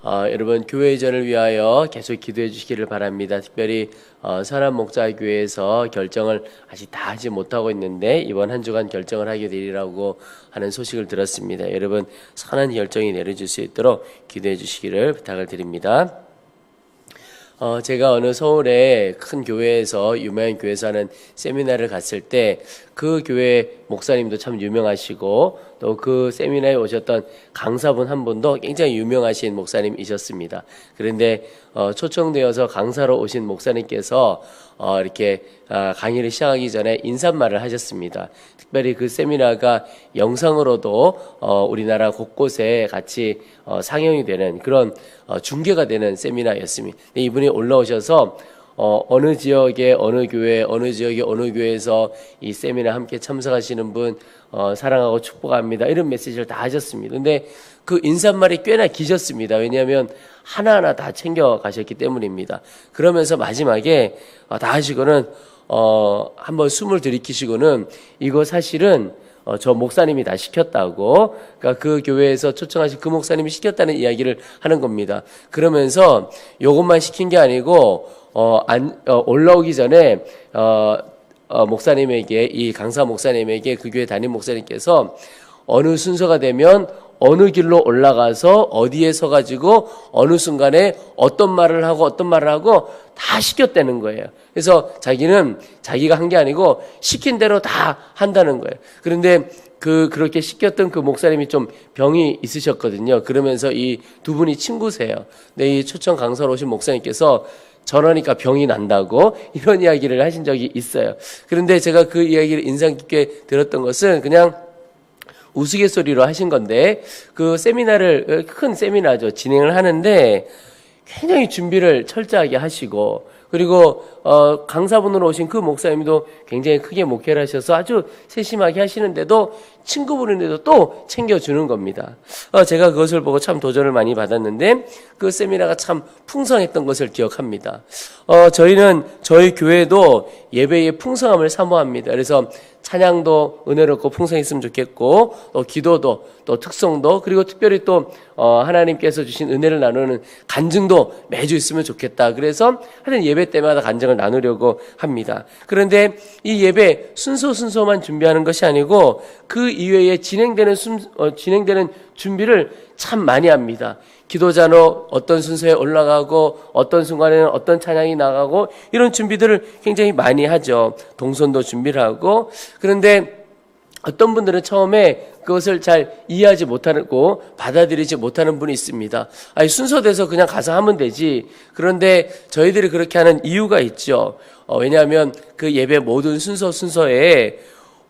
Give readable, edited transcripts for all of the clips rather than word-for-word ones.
여러분 교회 이전을 위하여 계속 기도해 주시기를 바랍니다. 특별히 선한 목자교회에서 결정을 아직 다 하지 못하고 있는데 이번 한 주간 결정을 하게 되리라고 하는 소식을 들었습니다. 여러분 선한 결정이 내려질 수 있도록 기도해 주시기를 부탁을 드립니다. 제가 어느 서울의 큰 교회에서 유명한 교회에서 하는 세미나를 갔을 때 그 교회 목사님도 참 유명하시고 또 그 세미나에 오셨던 강사분 한 분도 굉장히 유명하신 목사님이셨습니다. 그런데 초청되어서 강사로 오신 목사님께서 이렇게 강의를 시작하기 전에 인사말을 하셨습니다. 특별히 그 세미나가 영상으로도 우리나라 곳곳에 같이 상영이 되는 그런 중계가 되는 세미나였습니다. 이분이 올라오셔서 어느 지역의 어느 교회, 어느 지역의 어느 교회에서 이 세미나 함께 참석하시는 분 사랑하고 축복합니다. 이런 메시지를 다 하셨습니다. 근데 그 인사말이 꽤나 기셨습니다. 왜냐하면 하나하나 다 챙겨가셨기 때문입니다. 그러면서 마지막에 다 하시고는 한번 숨을 들이키시고는 이거 사실은 저 목사님이 다 시켰다고, 그러니까 그 교회에서 초청하신 그 목사님이 시켰다는 이야기를 하는 겁니다. 그러면서 요것만 시킨 게 아니고 올라오기 전에 목사님에게, 이 강사 목사님에게 그 교회 담임 목사님께서 어느 순서가 되면 어느 길로 올라가서 어디에 서가지고 어느 순간에 어떤 말을 하고 다 시켰다는 거예요. 그래서 자기는 자기가 한 게 아니고 시킨 대로 다 한다는 거예요. 그런데 그렇게 시켰던 그 목사님이 좀 병이 있으셨거든요. 그러면서 이 두 분이 친구세요. 근데 이 초청 강사로 오신 목사님께서 저러니까 병이 난다고 이런 이야기를 하신 적이 있어요. 그런데 제가 그 이야기를 인상 깊게 들었던 것은 그냥 우스갯소리로 하신 건데, 그 세미나를, 큰 세미나죠, 진행을 하는데 굉장히 준비를 철저하게 하시고, 그리고 강사분으로 오신 그 목사님도 굉장히 크게 목회를 하셔서 아주 세심하게 하시는데도 친구분인데도 또 챙겨주는 겁니다. 제가 그것을 보고 참 도전을 많이 받았는데 그 세미나가 참 풍성했던 것을 기억합니다. 저희는 저희 교회도 예배의 풍성함을 사모합니다. 그래서 찬양도 은혜롭고 풍성했으면 좋겠고, 또 기도도, 또 특성도, 그리고 특별히 또 하나님께서 주신 은혜를 나누는 간증도 매주 있으면 좋겠다. 그래서 하여튼 예배 때마다 간증을 나누려고 합니다. 그런데 이 예배 순서만 준비하는 것이 아니고 그 이외에 진행되는 준비를 참 많이 합니다. 기도자로 어떤 순서에 올라가고 어떤 순간에는 어떤 찬양이 나가고 이런 준비들을 굉장히 많이 하죠. 동선도 준비를 하고. 그런데 어떤 분들은 처음에 그것을 잘 이해하지 못하고 받아들이지 못하는 분이 있습니다. 아니, 순서돼서 그냥 가서 하면 되지. 그런데 저희들이 그렇게 하는 이유가 있죠. 왜냐하면 그 예배 모든 순서에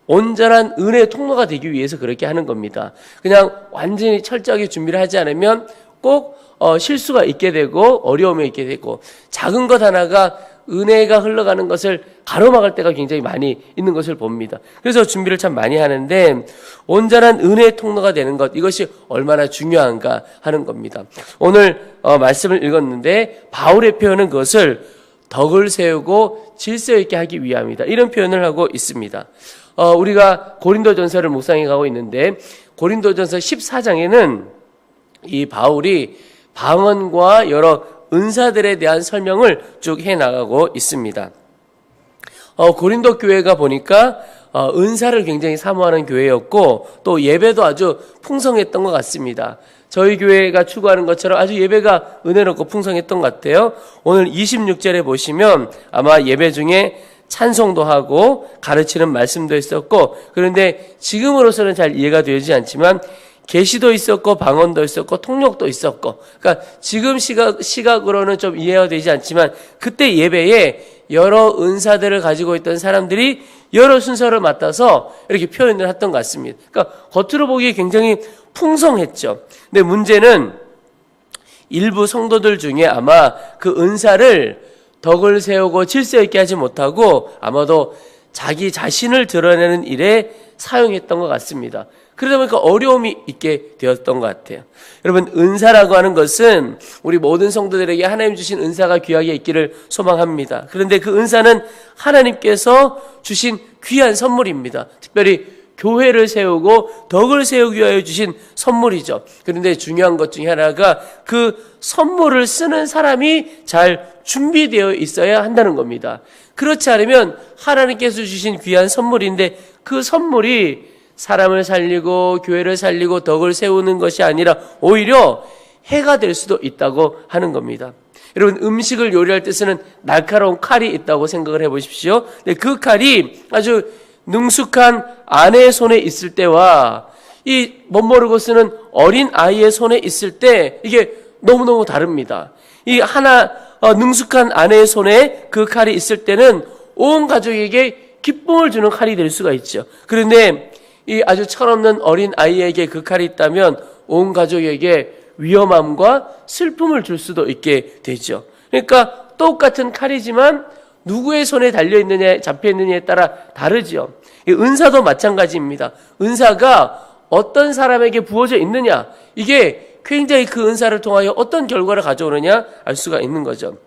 온전한 은혜의 통로가 되기 위해서 그렇게 하는 겁니다. 그냥 완전히 철저하게 준비를 하지 않으면 꼭 실수가 있게 되고 어려움이 있게 되고 작은 것 하나가 은혜가 흘러가는 것을 가로막을 때가 굉장히 많이 있는 것을 봅니다. 그래서 준비를 참 많이 하는데 온전한 은혜의 통로가 되는 것, 이것이 얼마나 중요한가 하는 겁니다. 오늘 말씀을 읽었는데 바울의 표현은 그것을 덕을 세우고 질서 있게 하기 위함이다, 이런 표현을 하고 있습니다. 우리가 고린도전서를 묵상해 가고 있는데 고린도전서 14장에는 이 바울이 방언과 여러 은사들에 대한 설명을 쭉 해나가고 있습니다. 고린도 교회가 보니까 은사를 굉장히 사모하는 교회였고 또 예배도 아주 풍성했던 것 같습니다. 저희 교회가 추구하는 것처럼 아주 예배가 은혜롭고 풍성했던 것 같아요. 오늘 26절에 보시면 아마 예배 중에 찬송도 하고 가르치는 말씀도 있었고, 그런데 지금으로서는 잘 이해가 되지 않지만 계시도 있었고 방언도 있었고 통역도 있었고, 그러니까 지금 시각으로는 좀 이해가 되지 않지만 그때 예배에 여러 은사들을 가지고 있던 사람들이 여러 순서를 맡아서 이렇게 표현을 했던 것 같습니다. 그러니까 겉으로 보기에 굉장히 풍성했죠. 근데 문제는 일부 성도들 중에 아마 그 은사를 덕을 세우고 질서 있게 하지 못하고 아마도 자기 자신을 드러내는 일에 사용했던 것 같습니다. 그러다 보니까 어려움이 있게 되었던 것 같아요. 여러분, 은사라고 하는 것은 우리 모든 성도들에게 하나님 주신 은사가 귀하게 있기를 소망합니다. 그런데 그 은사는 하나님께서 주신 귀한 선물입니다. 특별히 교회를 세우고 덕을 세우기 위하여 주신 선물이죠. 그런데 중요한 것 중에 하나가 그 선물을 쓰는 사람이 잘 준비되어 있어야 한다는 겁니다. 그렇지 않으면 하나님께서 주신 귀한 선물인데 그 선물이 사람을 살리고 교회를 살리고 덕을 세우는 것이 아니라 오히려 해가 될 수도 있다고 하는 겁니다. 여러분, 음식을 요리할 때 쓰는 날카로운 칼이 있다고 생각을 해보십시오. 근데 그 칼이 아주 능숙한 아내의 손에 있을 때와 이 멋모르고 쓰는 어린 아이의 손에 있을 때 이게 너무너무 다릅니다. 이 능숙한 아내의 손에 그 칼이 있을 때는 온 가족에게 기쁨을 주는 칼이 될 수가 있죠. 그런데 이 아주 철없는 어린 아이에게 그 칼이 있다면 온 가족에게 위험함과 슬픔을 줄 수도 있게 되죠. 그러니까 똑같은 칼이지만 누구의 손에 달려있느냐에 잡혀있느냐에 따라 다르죠. 은사도 마찬가지입니다. 은사가 어떤 사람에게 부어져 있느냐, 이게 굉장히 그 은사를 통하여 어떤 결과를 가져오느냐 알 수가 있는 거죠.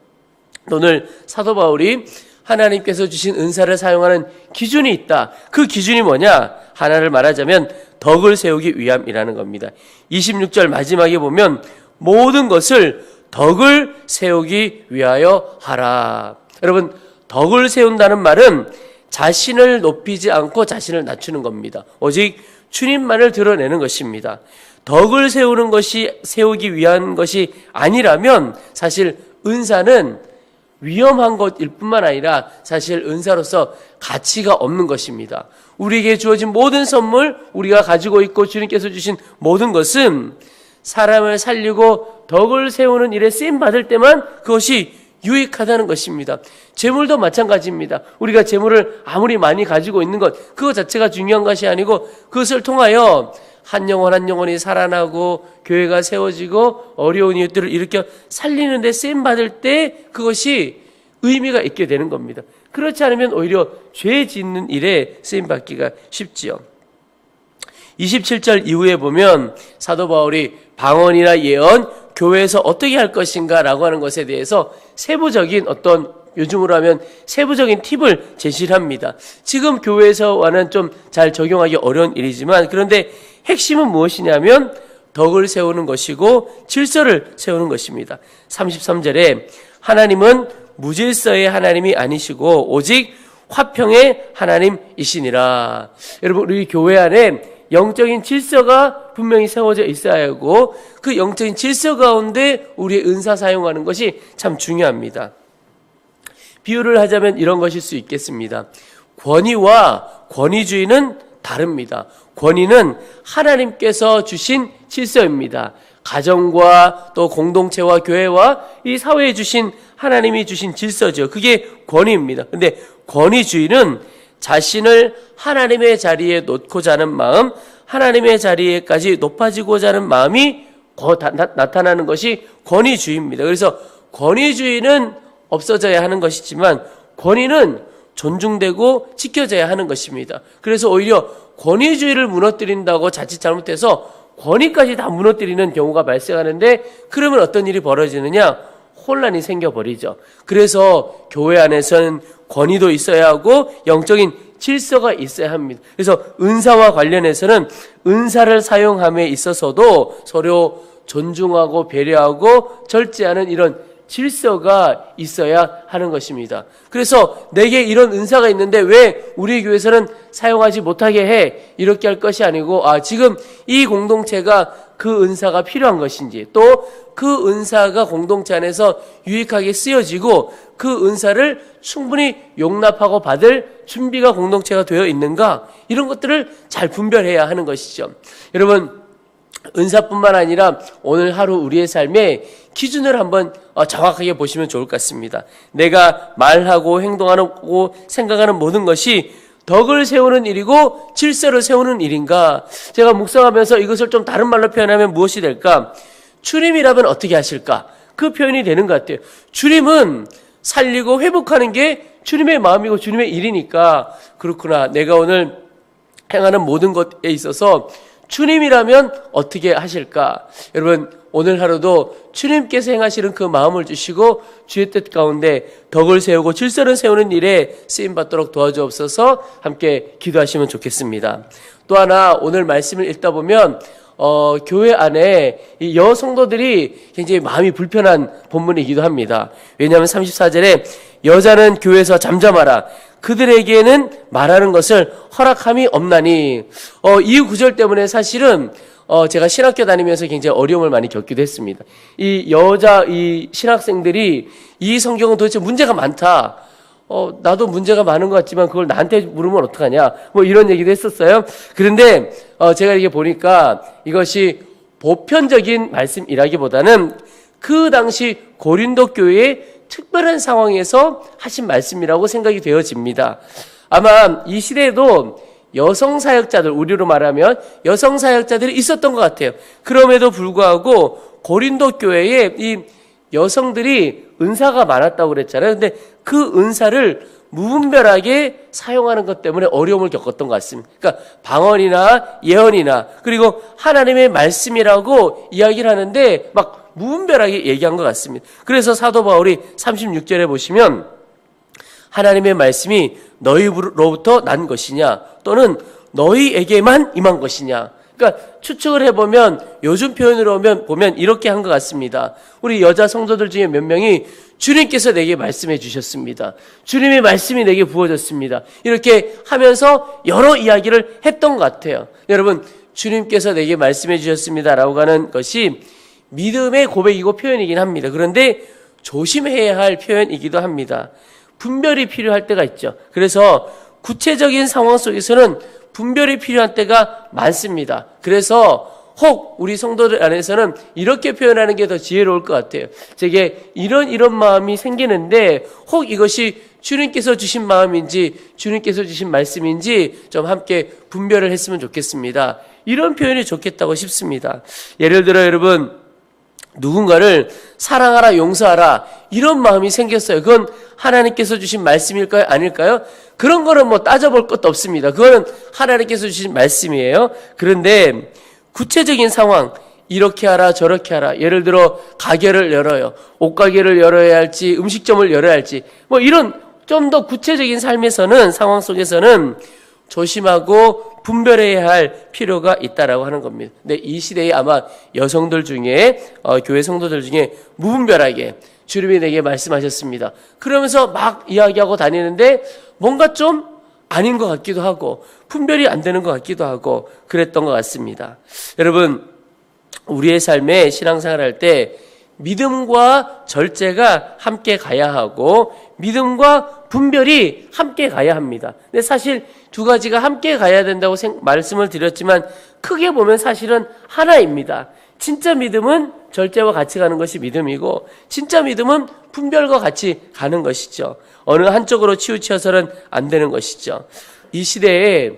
오늘 사도 바울이 하나님께서 주신 은사를 사용하는 기준이 있다. 그 기준이 뭐냐? 하나를 말하자면 덕을 세우기 위함이라는 겁니다. 26절 마지막에 보면 모든 것을 덕을 세우기 위하여 하라. 여러분, 덕을 세운다는 말은 자신을 높이지 않고 자신을 낮추는 겁니다. 오직 주님만을 드러내는 것입니다. 덕을 세우는 것이 세우기 위한 것이 아니라면 사실 은사는 위험한 것일 뿐만 아니라 사실 은사로서 가치가 없는 것입니다. 우리에게 주어진 모든 선물, 우리가 가지고 있고 주님께서 주신 모든 것은 사람을 살리고 덕을 세우는 일에 쓰임받을 때만 그것이 유익하다는 것입니다. 재물도 마찬가지입니다. 우리가 재물을 아무리 많이 가지고 있는 것, 그것 자체가 중요한 것이 아니고 그것을 통하여 한 영혼 한 영혼이 살아나고 교회가 세워지고 어려운 이웃들을 일으켜 살리는 데 쓰임받을 때 그것이 의미가 있게 되는 겁니다. 그렇지 않으면 오히려 죄 짓는 일에 쓰임받기가 쉽지요. 27절 이후에 보면 사도 바울이 방언이나 예언, 교회에서 어떻게 할 것인가 라고 하는 것에 대해서 세부적인 어떤 요즘으로 하면 세부적인 팁을 제시를 합니다. 지금 교회에서와는 좀 잘 적용하기 어려운 일이지만 그런데 핵심은 무엇이냐면 덕을 세우는 것이고 질서를 세우는 것입니다. 33절에 하나님은 무질서의 하나님이 아니시고 오직 화평의 하나님이시니라. 여러분, 우리 교회 안에 영적인 질서가 분명히 세워져 있어야 하고 그 영적인 질서 가운데 우리의 은사 사용하는 것이 참 중요합니다. 비유를 하자면 이런 것일 수 있겠습니다. 권위와 권위주의는 다릅니다. 권위는 하나님께서 주신 질서입니다. 가정과 또 공동체와 교회와 이 사회에 주신 하나님이 주신 질서죠. 그게 권위입니다. 근데 권위주의는 자신을 하나님의 자리에 놓고자 하는 마음, 하나님의 자리에까지 높아지고자 하는 마음이 나타나는 것이 권위주의입니다. 그래서 권위주의는 없어져야 하는 것이지만 권위는 존중되고 지켜져야 하는 것입니다. 그래서 오히려 권위주의를 무너뜨린다고 자칫 잘못해서 권위까지 다 무너뜨리는 경우가 발생하는데 그러면 어떤 일이 벌어지느냐? 혼란이 생겨버리죠. 그래서 교회 안에서는 권위도 있어야 하고 영적인 질서가 있어야 합니다. 그래서 은사와 관련해서는 은사를 사용함에 있어서도 서로 존중하고 배려하고 절제하는 이런 질서가 있어야 하는 것입니다. 그래서 내게 이런 은사가 있는데 왜 우리 교회에서는 사용하지 못하게 해? 이렇게 할 것이 아니고 지금 이 공동체가 그 은사가 필요한 것인지 또 그 은사가 공동체 안에서 유익하게 쓰여지고 그 은사를 충분히 용납하고 받을 준비가 공동체가 되어 있는가? 이런 것들을 잘 분별해야 하는 것이죠. 여러분, 은사뿐만 아니라 오늘 하루 우리의 삶에 기준을 한번 정확하게 보시면 좋을 것 같습니다. 내가 말하고 행동하고 생각하는 모든 것이 덕을 세우는 일이고 질서를 세우는 일인가? 제가 묵상하면서 이것을 좀 다른 말로 표현하면 무엇이 될까? 주님이라면 어떻게 하실까? 그 표현이 되는 것 같아요. 주님은 살리고 회복하는 게 주님의 마음이고 주님의 일이니까 그렇구나. 내가 오늘 행하는 모든 것에 있어서 주님이라면 어떻게 하실까? 여러분, 오늘 하루도 주님께서 행하시는 그 마음을 주시고 주의 뜻 가운데 덕을 세우고 질서를 세우는 일에 쓰임받도록 도와주옵소서. 함께 기도하시면 좋겠습니다. 또 하나, 오늘 말씀을 읽다 보면 교회 안에 이 여성도들이 굉장히 마음이 불편한 본문이기도 합니다. 왜냐하면 34절에 여자는 교회에서 잠잠하라. 그들에게는 말하는 것을 허락함이 없나니. 이 구절 때문에 사실은 제가 신학교 다니면서 굉장히 어려움을 많이 겪기도 했습니다. 이 신학생들이 이 성경은 도대체 문제가 많다. 나도 문제가 많은 것 같지만 그걸 나한테 물으면 어떡하냐. 뭐 이런 얘기도 했었어요. 그런데 제가 이렇게 보니까 이것이 보편적인 말씀이라기보다는 그 당시 고린도 교회의 특별한 상황에서 하신 말씀이라고 생각이 되어집니다. 아마 이 시대에도 여성 사역자들, 우리로 말하면 여성 사역자들이 있었던 것 같아요. 그럼에도 불구하고 고린도 교회에 이 여성들이 은사가 많았다고 그랬잖아요. 근데 그 은사를 무분별하게 사용하는 것 때문에 어려움을 겪었던 것 같습니다. 그러니까 방언이나 예언이나 그리고 하나님의 말씀이라고 이야기를 하는데 막 무분별하게 얘기한 것 같습니다. 그래서 사도 바울이 36절에 보시면 하나님의 말씀이 너희로부터 난 것이냐 또는 너희에게만 임한 것이냐. 그러니까 추측을 해보면 요즘 표현으로 보면 이렇게 한 것 같습니다. 우리 여자 성도들 중에 몇 명이 주님께서 내게 말씀해 주셨습니다. 주님의 말씀이 내게 부어졌습니다. 이렇게 하면서 여러 이야기를 했던 것 같아요. 여러분, 주님께서 내게 말씀해 주셨습니다라고 하는 것이 믿음의 고백이고 표현이긴 합니다. 그런데 조심해야 할 표현이기도 합니다. 분별이 필요할 때가 있죠. 그래서 구체적인 상황 속에서는 분별이 필요한 때가 많습니다. 그래서 혹 우리 성도들 안에서는 이렇게 표현하는 게 더 지혜로울 것 같아요. 제게 이런 마음이 생기는데 혹 이것이 주님께서 주신 마음인지 주님께서 주신 말씀인지 좀 함께 분별을 했으면 좋겠습니다. 이런 표현이 좋겠다고 싶습니다. 예를 들어 여러분, 누군가를 사랑하라, 용서하라 이런 마음이 생겼어요. 그건 하나님께서 주신 말씀일까요? 아닐까요? 그런 거는 뭐 따져볼 것도 없습니다. 그거는 하나님께서 주신 말씀이에요. 그런데 구체적인 상황, 이렇게 하라 저렇게 하라, 예를 들어 가게를 열어요. 옷가게를 열어야 할지 음식점을 열어야 할지 뭐 이런 좀 더 구체적인 삶에서는 상황 속에서는 조심하고 분별해야 할 필요가 있다라고 하는 겁니다. 근데 이 시대에 아마 여성들 중에 교회 성도들 중에 무분별하게 주님이 내게 말씀하셨습니다. 그러면서 막 이야기하고 다니는데 뭔가 좀 아닌 것 같기도 하고 분별이 안 되는 것 같기도 하고 그랬던 것 같습니다. 여러분, 우리의 삶에 신앙생활할 때 믿음과 절제가 함께 가야 하고 믿음과 분별이 함께 가야 합니다. 근데 사실 두 가지가 함께 가야 된다고 말씀을 드렸지만 크게 보면 사실은 하나입니다. 진짜 믿음은 절제와 같이 가는 것이 믿음이고 진짜 믿음은 분별과 같이 가는 것이죠. 어느 한쪽으로 치우쳐서는 안 되는 것이죠. 이 시대에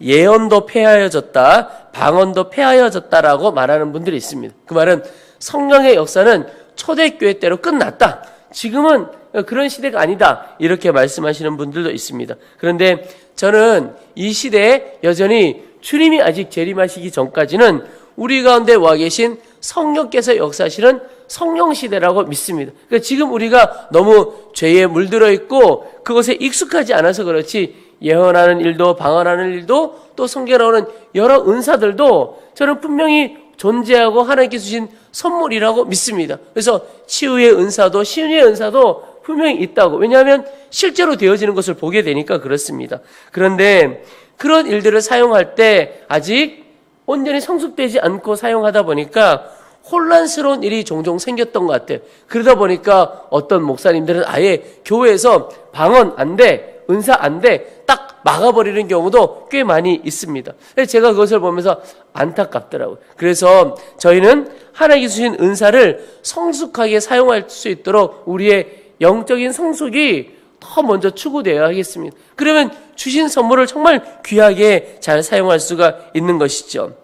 예언도 폐하여졌다, 방언도 폐하여졌다라고 말하는 분들이 있습니다. 그 말은 성령의 역사는 초대교회 때로 끝났다. 지금은 그런 시대가 아니다. 이렇게 말씀하시는 분들도 있습니다. 그런데 저는 이 시대에 여전히 주님이 아직 재림하시기 전까지는 우리 가운데 와 계신 성령께서 역사하시는 성령 시대라고 믿습니다. 그러니까 지금 우리가 너무 죄에 물들어 있고 그것에 익숙하지 않아서 그렇지 예언하는 일도 방언하는 일도 또 성경에 나오는 여러 은사들도 저는 분명히 존재하고 하나님께서 주신 선물이라고 믿습니다. 그래서 치유의 은사도 신유의 은사도 분명히 있다고. 왜냐하면 실제로 되어지는 것을 보게 되니까 그렇습니다. 그런데 그런 일들을 사용할 때 아직 온전히 성숙되지 않고 사용하다 보니까 혼란스러운 일이 종종 생겼던 것 같아요. 그러다 보니까 어떤 목사님들은 아예 교회에서 방언 안 돼, 은사 안 돼, 딱 막아버리는 경우도 꽤 많이 있습니다. 제가 그것을 보면서 안타깝더라고요. 그래서 저희는 하나님께서 주신 은사를 성숙하게 사용할 수 있도록 우리의 영적인 성숙이 더 먼저 추구되어야 하겠습니다. 그러면 주신 선물을 정말 귀하게 잘 사용할 수가 있는 것이죠.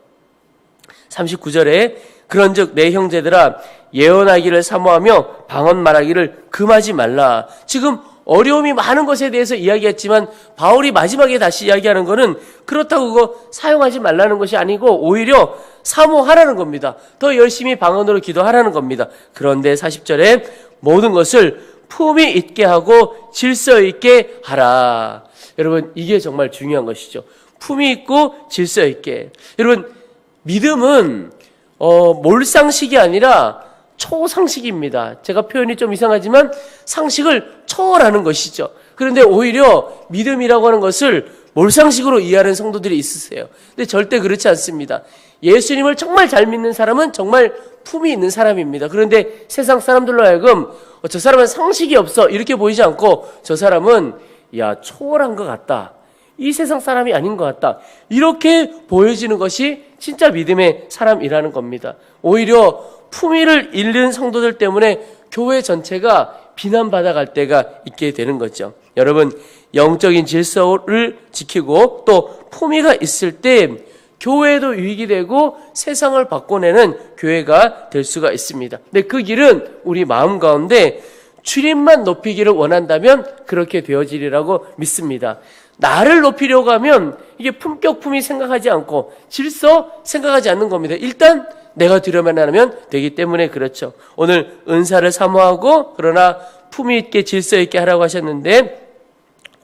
39절에 그런즉 내 형제들아 예언하기를 사모하며 방언 말하기를 금하지 말라. 지금 어려움이 많은 것에 대해서 이야기했지만 바울이 마지막에 다시 이야기하는 것은 그렇다고 그거 사용하지 말라는 것이 아니고 오히려 사모하라는 겁니다. 더 열심히 방언으로 기도하라는 겁니다. 그런데 40절에 모든 것을 품위 있게 하고 질서 있게 하라. 여러분, 이게 정말 중요한 것이죠. 품위 있고 질서 있게. 여러분, 믿음은 몰상식이 아니라 초상식입니다. 제가 표현이 좀 이상하지만 상식을 초월하는 것이죠. 그런데 오히려 믿음이라고 하는 것을 몰상식으로 이해하는 성도들이 있으세요. 근데 절대 그렇지 않습니다. 예수님을 정말 잘 믿는 사람은 정말 품이 있는 사람입니다. 그런데 세상 사람들로 하여금 저 사람은 상식이 없어 이렇게 보이지 않고 저 사람은 초월한 것 같다. 이 세상 사람이 아닌 것 같다. 이렇게 보여지는 것이 진짜 믿음의 사람이라는 겁니다. 오히려 품위를 잃는 성도들 때문에 교회 전체가 비난받아갈 때가 있게 되는 거죠. 여러분, 영적인 질서를 지키고 또 품위가 있을 때 교회도 유익이 되고 세상을 바꿔내는 교회가 될 수가 있습니다. 근데 그 길은 우리 마음 가운데 출입만 높이기를 원한다면 그렇게 되어지리라고 믿습니다. 나를 높이려고 하면 이게 품격, 품위 생각하지 않고 질서 생각하지 않는 겁니다. 일단 내가 두려만 하면 되기 때문에 그렇죠. 오늘 은사를 사모하고 그러나 품위 있게 질서 있게 하라고 하셨는데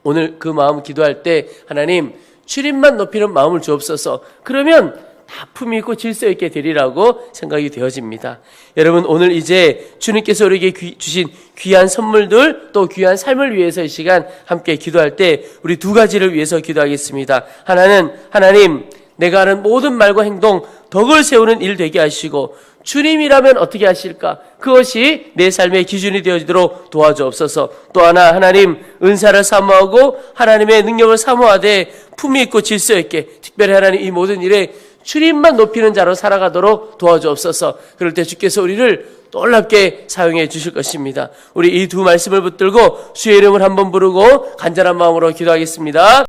오늘 그 마음 기도할 때 하나님 출입만 높이는 마음을 주옵소서. 그러면 다 품위 있고 질서 있게 되리라고 생각이 되어집니다. 여러분, 오늘 이제 주님께서 우리에게 주신 귀한 선물들 또 귀한 삶을 위해서 이 시간 함께 기도할 때 우리 두 가지를 위해서 기도하겠습니다. 하나는 하나님 내가 하는 모든 말과 행동 덕을 세우는 일 되게 하시고 주님이라면 어떻게 하실까? 그것이 내 삶의 기준이 되어지도록 도와주옵소서. 또 하나 하나님 은사를 사모하고 하나님의 능력을 사모하되 품위 있고 질서 있게 특별히 하나님 이 모든 일에 주님만 높이는 자로 살아가도록 도와주옵소서. 그럴 때 주께서 우리를 놀랍게 사용해 주실 것입니다. 우리 이 두 말씀을 붙들고 주의 이름을 한번 부르고 간절한 마음으로 기도하겠습니다.